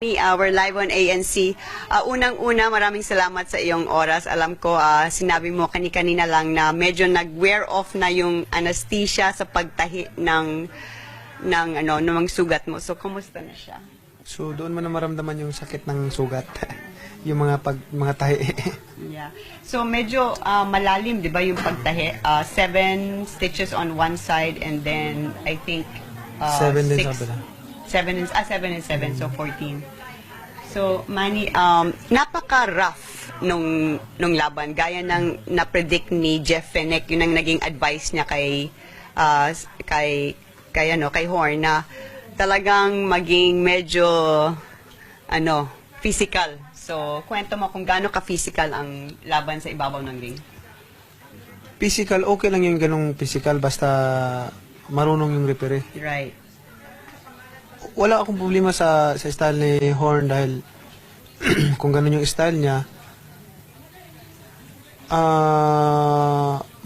We're live on ANC. Unang-una, maraming salamat sa iyong oras. Alam ko, sinabi mo kanina lang na medyo nag-wear off na yung anesthesia sa pagtahi ng sugat mo. So, kumusta na siya? So, doon mo na maramdaman yung sakit ng sugat. Yung mga tahi. Yeah. So, medyo malalim, di ba, yung pagtahi? 7 stitches on one side and then, I think, 7 din 6. sabi na. 7 and 7, so 14. So, Manny, napaka-rough nung laban. Gaya ng na-predict ni Jeff Fenech, yun ang naging advice niya kay Horn, na talagang maging medyo, physical. So, kwento mo kung gaano ka-physical ang laban sa ibabaw ng ring. Physical, okay lang yung ganong physical, basta marunong yung referee. Right. Wala akong problema sa style ni Horn dahil kung ganun yung style niya,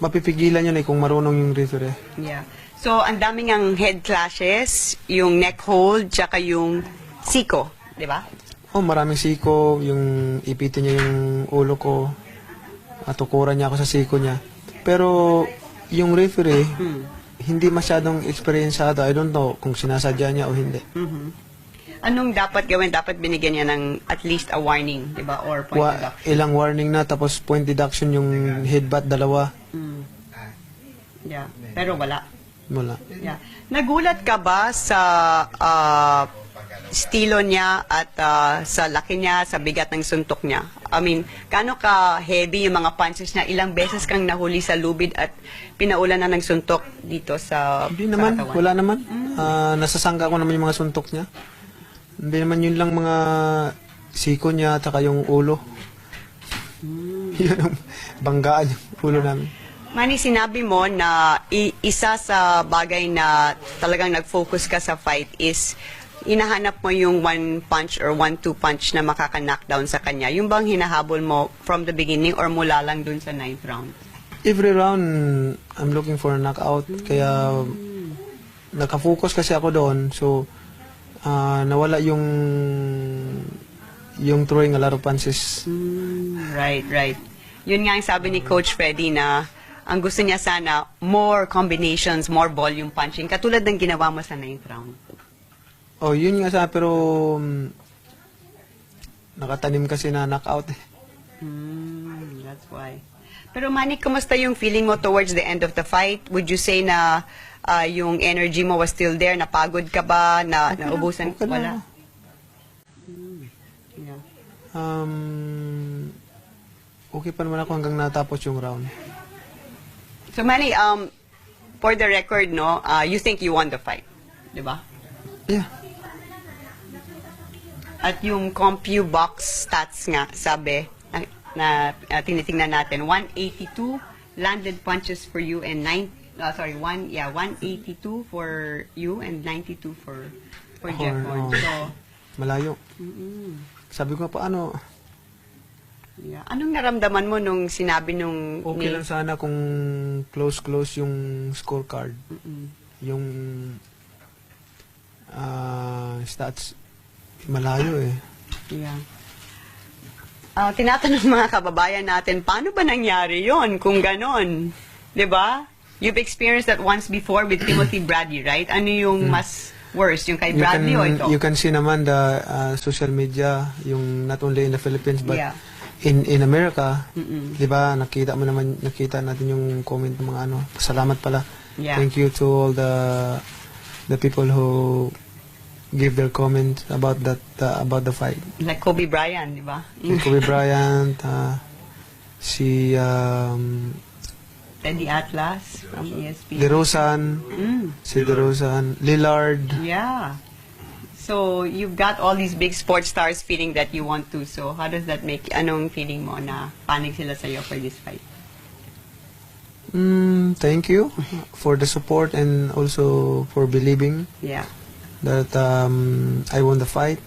mapipigilan yun kung marunong yung referee. Yeah. So, ang daming ang head clashes, yung neck hold, tsaka yung siko, di ba? Oh, maraming siko, yung ipitin niya yung ulo ko, tukuran niya ako sa siko niya. Pero yung referee, hindi masyadong eksperyensado. I don't know kung sinasadya niya o hindi. Anong dapat gawin? Dapat binigyan niya ng at least a warning, di ba? Or point deduction. Ilang warning na, tapos point deduction yung headbutt, 2. Yeah. Pero wala. Wala. Yeah. Nagulat ka ba sa estilo niya at sa laki niya, sa bigat ng suntok niya? I mean, gaano ka heavy yung mga punches niya? Ilang beses kang nahuli sa lubid at pinaulan na ng suntok dito sa Hindi naman, katawan? wala naman. Nasasangga ko naman yung mga suntok niya. Hindi naman yun lang mga siko niya at yung ulo. Yun ang banggaan yung ulo namin. Manny, sinabi mo na isa sa bagay na talagang nag-focus ka sa fight is hinahanap mo yung 1 punch or 1-2 punch na makaka-knockdown sa kanya. Yung bang hinahabol mo from the beginning or mula lang dun sa 9th round? Every round, I'm looking for a knockout. Kaya nakafocus kasi ako doon. So, nawala yung throwing a lot of punches. Right. Yun nga ang sabi ni Coach Freddy na ang gusto niya sana, more combinations, more volume punching, katulad ng ginawa mo sa 9th round. Oh, yun nga sa pero nakatanim kasi na knockout. That's why. Pero Manny, kumusta yung feeling mo towards the end of the fight? Would you say na yung energy mo was still there? Napagod ka ba? Naubusan? Okay Wala? lang. Yeah. Okay pa naman ako hanggang natapos yung round. So Manny, for the record, no, you think you won the fight, di ba? Yeah. At yung CompuBox stats nga, sabi, na tinitingnan natin, 182 landed punches for you and 182 for you and 92 for Jeff Horn. So, Malayo. Sabi ko, paano? yeah. Anong naramdaman mo nung sinabi nung... Okay lang sana kung close yung scorecard. Yung stats, malayo eh. Yeah. Tinatanong mga kababayan natin, paano ba nangyari yon kung ganon? 'Di ba? You've experienced that once before with Timothy Bradley, right? Ano yung mas worse, yung kay Bradley o ito? You can see naman the social media, yung not only in the Philippines but Yeah. in America. 'Di ba? Nakita natin yung comment ng mga Salamat pala. Yeah. Thank you to all the people who give their comments about the fight. Like Kobe Bryant, di ba? Kobe Bryant, si Teddy Atlas from ESPN. DeRozan, si DeRozan, Lillard. Yeah. So, you've got all these big sports stars feeling that you want to. So, how does that make, anong feeling mo na panig sila sa'yo for this fight? Thank you for the support and also for believing Yeah. that I won the fight.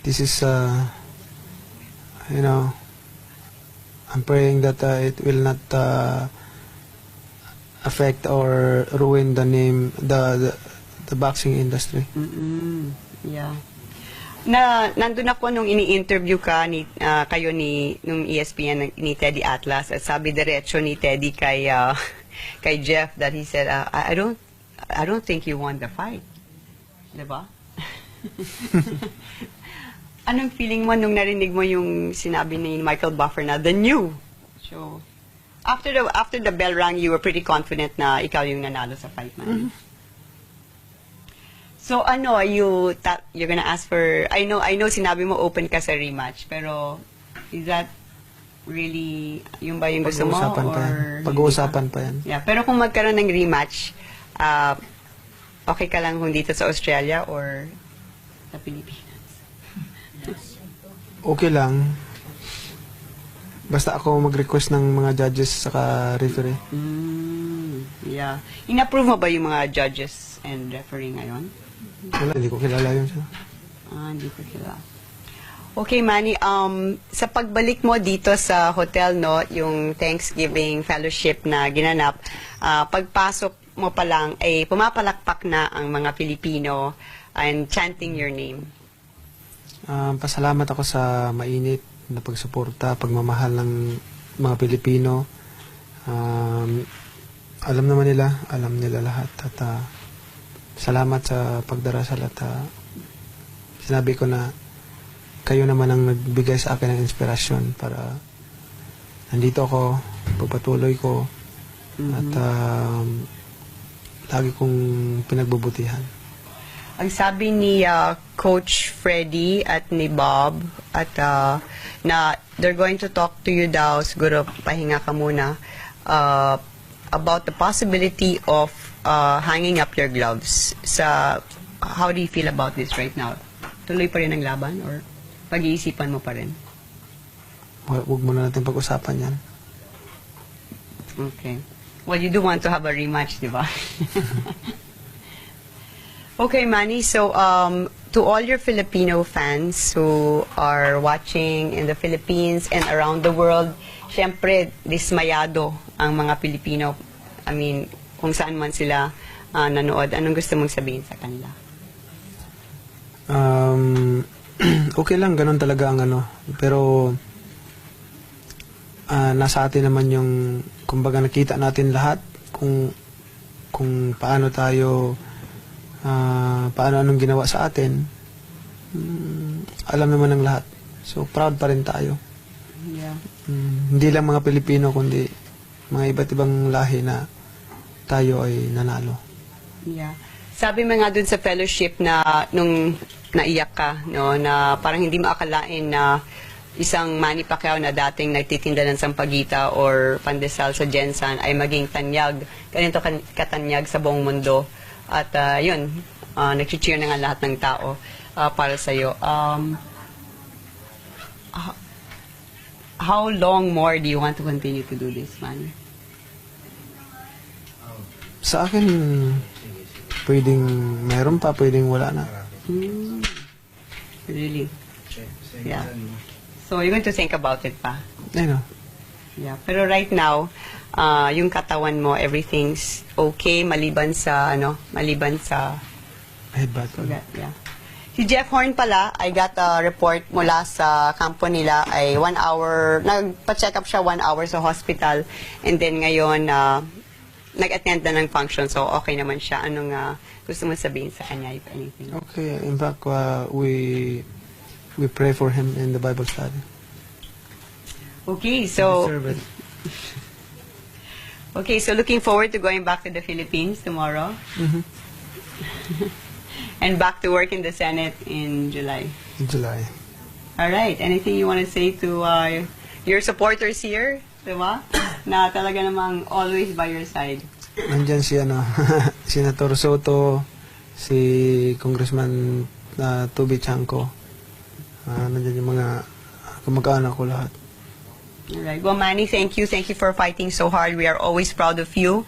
This is, I'm praying that it will not affect or ruin the name, the boxing industry. Yeah. Nandun ako nung ini-interview ka kayo nung ESPN ni Teddy Atlas at sabi diretso ni Teddy kay kay Jeff that he said I don't think you won the fight. 'Di ba? Anong feeling mo nung narinig mo yung sinabi ni Michael Buffer na the new? So after the bell rang, you were pretty confident na ikaw yung nanalo sa fight, man. So you're gonna ask for, I know sinabi mo open ka sa rematch, pero is that really yung ba yung gusto mo? Pag-uusapan pa yan. Pag-uusapan pa yan. Yeah, pero kung magkaroon ng rematch, okay ka lang kung dito sa Australia or sa Pilipinas? Okay lang. Basta ako mag-request ng mga judges saka referee. Yeah. In-approve mo ba yung mga judges and referee ngayon? Wala, hindi ko kilala yun siya. Hindi ko kilala. Okay, Manny, sa pagbalik mo dito sa hotel, no, yung Thanksgiving fellowship na ginanap, pagpasok mo pa lang, ay pumapalakpak na ang mga Pilipino and chanting your name. Pasalamat ako sa mainit na pagsuporta, pagmamahal ng mga Pilipino. Alam nila lahat at salamat sa pagdarasal at sinabi ko na kayo naman ang nagbigay sa akin ng inspirasyon para nandito ako, pagpatuloy ko at lagi kong pinagbubutihan. Ang sabi ni Coach Freddy at ni Bob at na they're going to talk to you daw, siguro pahinga ka muna, about the possibility of hanging up your gloves. How do you feel about this right now? Tuloy pa rin ang laban or pag-iisipan mo pa rin? Huwag muna natin pag-usapan yan. Okay. Well, you do want to have a rematch, di ba? Okay, Manny. So, to all your Filipino fans who are watching in the Philippines and around the world, syempre, dismayado ang mga Pilipino. I mean, kung saan man sila nanood. Anong gusto mong sabihin sa kanila? Okay lang, ganun talaga ang ano. Pero, nasa atin naman yung, kumbaga nakita natin lahat kung paano tayo, paano anong ginawa sa atin. Alam naman ng lahat. So, proud pa rin tayo. Yeah. Hindi lang mga Pilipino, kundi mga iba't ibang lahi na tayo ay nanalo. Yeah. Sabi mo nga dun sa fellowship na nung naiyak ka, no, na parang hindi mo akalain na isang Manny Pacquiao na dating nagtitinda ng sampagita or pandesal sa Jensan ay maging tanyag, ganito katanyag sa buong mundo. At yun, nag-cheer na nga lahat ng tao para sa'yo. How long more do you want to continue to do this, Manny? Sa akin, pwedeng meron pa, pwedeng wala na. Really? Yeah. So, you're going to think about it pa? I know. Yeah. Pero right now, yung katawan mo, everything's okay, maliban sa Headbutt. yeah. Si Jeff Horn pala, I got a report mula sa kampo nila ay 1 hour, nagpa-check up siya 1 hour sa hospital, and then ngayon, nag-attend na ng function, so okay naman siya. Anong gusto mo sabihin sa kanya, if anything? Okay, in fact, we pray for him in the Bible study. Okay, so... Deserve it. Okay, so looking forward to going back to the Philippines tomorrow. And back to work in the Senate in July. In July. All right. Anything you want to say to your supporters here? Diba? Na talaga namang always by your side. Nandyan si Senator Soto, si Congressman Toby Chanco. Nandyan yung mga kamag-anak ko lahat. All right. Well, Manny, thank you. Thank you for fighting so hard. We are always proud of you.